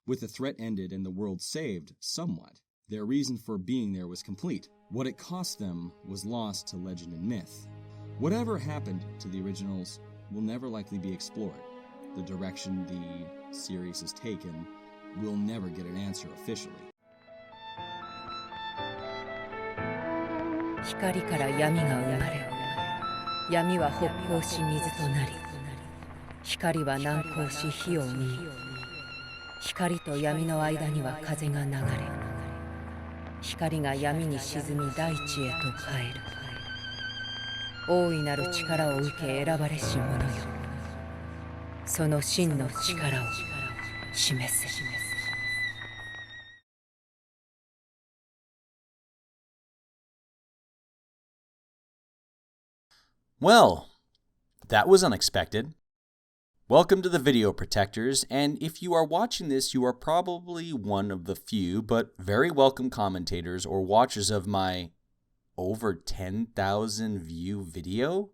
With the threat ended and the world saved, somewhat, their reason for being there was complete. What it cost them was lost to legend and myth. Whatever happened to the originals will never likely be explored. The direction the series has taken will never get an answer officially. 光から闇が生まれ、闇は北方し水となり、光は南光し火を生み、光と闇の間には風が流れ、光が闇に沈み大地へと帰る。大いなる力を受け選ばれし者よ、その真の力を示せ。Well, that was unexpected. Welcome to the Video Protectors, and if you are watching this, you are probably one of the few but very welcome commentators or watchers of my over 10,000 view video?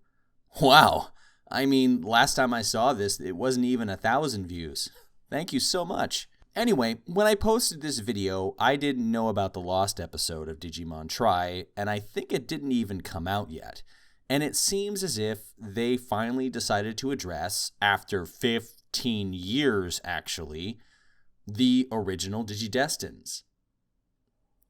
Wow! I mean, last time I saw this, it wasn't even 1,000 views. Thank you so much. Anyway, when I posted this video, I didn't know about the lost episode of Digimon Tri, and I think it didn't even come out yet. And it seems as if they finally decided to address, after 15 years actually, the original Digidestins.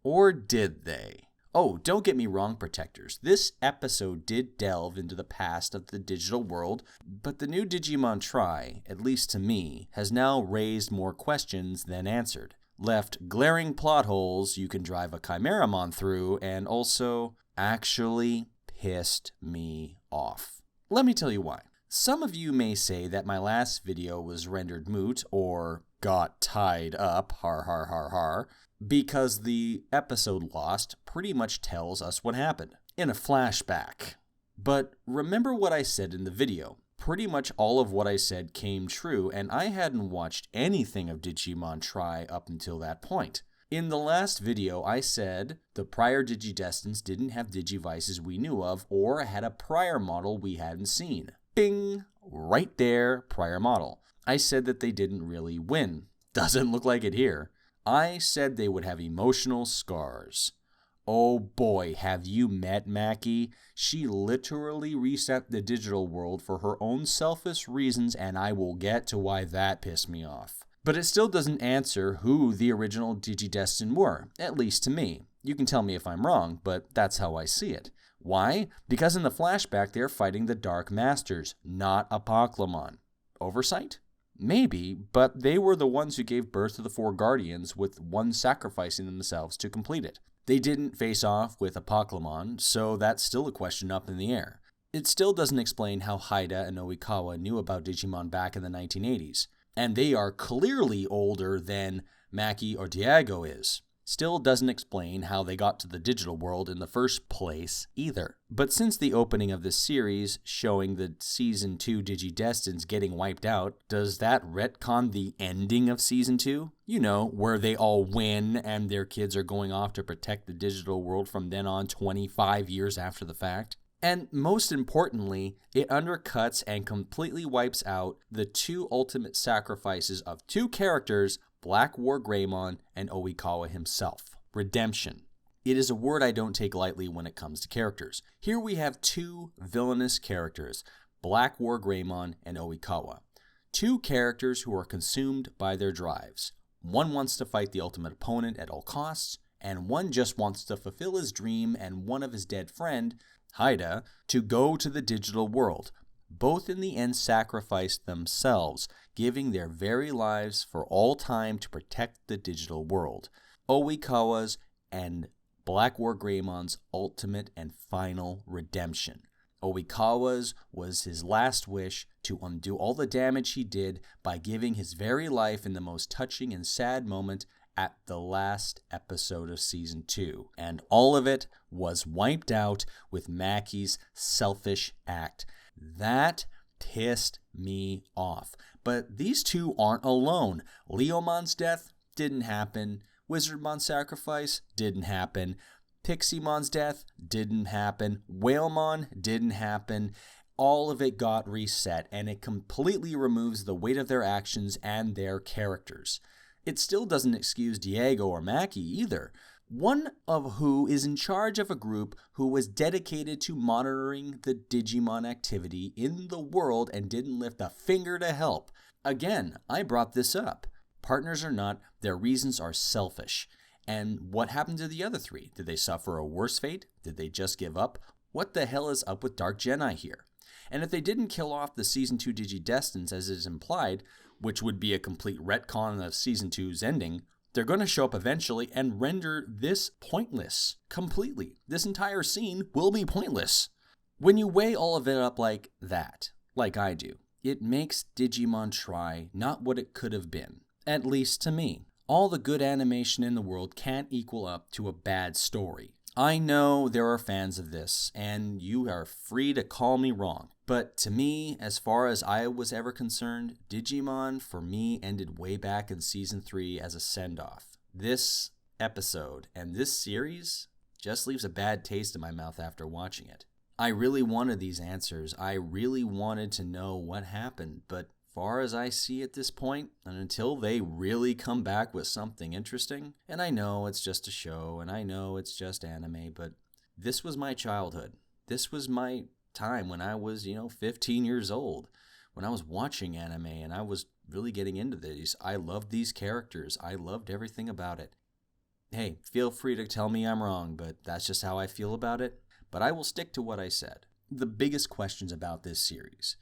Or did they? Oh, don't get me wrong, Protectors. This episode did delve into the past of the digital world, but the new Digimon Tri, at least to me, has now raised more questions than answered, left glaring plot holes you can drive a Chimeramon through, and also actually pissed me off. Let me tell you why. Some of you may say that my last video was rendered moot or got tied up, har har har har, because the episode lost pretty much tells us what happened in a flashback. But remember what I said in the video. Pretty much all of what I said came true, and I hadn't watched anything of Digimon Tri up until that point. In the last video, I said the prior Digidestins didn't have Digivices we knew of or had a prior model we hadn't seen. Bing! Right there, prior model. I said that they didn't really win. Doesn't look like it here. I said they would have emotional scars. Oh boy, have you met Maki? She literally reset the digital world for her own selfish reasons, and I will get to why that pissed me off. But it still doesn't answer who the original Digidestined were, at least to me. You can tell me if I'm wrong, but that's how I see it. Why? Because in the flashback they're fighting the Dark Masters, not Apoclymon. Oversight? Maybe, but they were the ones who gave birth to the four Guardians, with one sacrificing themselves to complete it. They didn't face off with Apoclymon, so that's still a question up in the air. It still doesn't explain how Haida and Oikawa knew about Digimon back in the 1980s. And they are clearly older than Maki or Diego is. Still doesn't explain how they got to the digital world in the first place either. But since the opening of this series showing the Season 2 Digidestins getting wiped out, does that retcon the ending of Season 2? You know, where they all win and their kids are going off to protect the digital world from then on 25 years after the fact? And most importantly, it undercuts and completely wipes out the two ultimate sacrifices of two characters, Black War Greymon and Oikawa himself. Redemption. It is a word I don't take lightly when it comes to characters. Here we have two villainous characters, Black War Greymon and Oikawa. Two characters who are consumed by their drives. One wants to fight the ultimate opponent at all costs, and one just wants to fulfill his dream and one of his dead friend, Haida, to go to the digital world. Both in the end sacrificed themselves, giving their very lives for all time to protect the digital world. Oikawa's and Black War Greymon's ultimate and final redemption. Oikawa's was his last wish to undo all the damage he did by giving his very life in the most touching and sad moment at the last episode of Season 2, and all of it was wiped out with Maki's selfish act. That pissed me off. But these two aren't alone. Leomon's death didn't happen. Wizardmon's sacrifice didn't happen. Pixiemon's death didn't happen. Whalemon didn't happen. All of it got reset, and it completely removes the weight of their actions and their characters. It still doesn't excuse Diego or Maki either, one of who is in charge of a group who was dedicated to monitoring the Digimon activity in the world and didn't lift a finger to help. Again, I brought this up. Partners or not, their reasons are selfish. And what happened to the other three? Did they suffer a worse fate? Did they just give up? What the hell is up with Dark Geni here? And if they didn't kill off the Season 2 Digidestined as is implied, which would be a complete retcon of Season 2's ending, they're going to show up eventually and render this pointless completely. This entire scene will be pointless. When you weigh all of it up like that, like I do, it makes Digimon Try not what it could have been, at least to me. All the good animation in the world can't equal up to a bad story. I know there are fans of this, and you are free to call me wrong. But to me, as far as I was ever concerned, Digimon for me ended way back in Season 3 as a send-off. This episode and this series just leaves a bad taste in my mouth after watching it. I really wanted these answers. I really wanted to know what happened, but far as I see at this point, and until they really come back with something interesting, and I know it's just a show, and I know it's just anime, but this was my childhood. This was my time when I was, 15 years old, when I was watching anime, and I was really getting into these. I loved these characters. I loved everything about it. Hey, feel free to tell me I'm wrong, but that's just how I feel about it. But I will stick to what I said. The biggest questions about this series,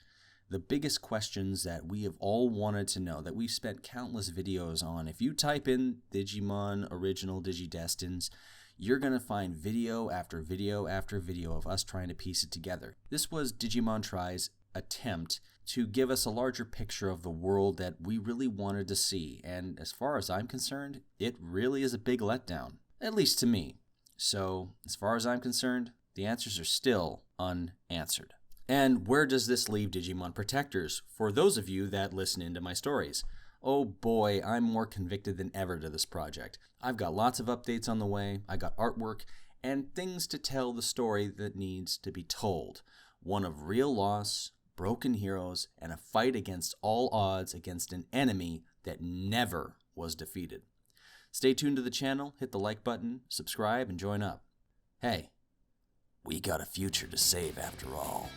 the biggest questions that we have all wanted to know, that we've spent countless videos on. If you type in Digimon Original Digidestined, you're going to find video after video after video of us trying to piece it together. This was Digimon Try's attempt to give us a larger picture of the world that we really wanted to see. And as far as I'm concerned, it really is a big letdown, at least to me. So as far as I'm concerned, the answers are still unanswered. And where does this leave Digimon Protectors, for those of you that listen into my stories? Oh boy, I'm more convicted than ever to this project. I've got lots of updates on the way, I got artwork, and things to tell the story that needs to be told. One of real loss, broken heroes, and a fight against all odds against an enemy that never was defeated. Stay tuned to the channel, hit the like button, subscribe, and join up. Hey, we got a future to save after all.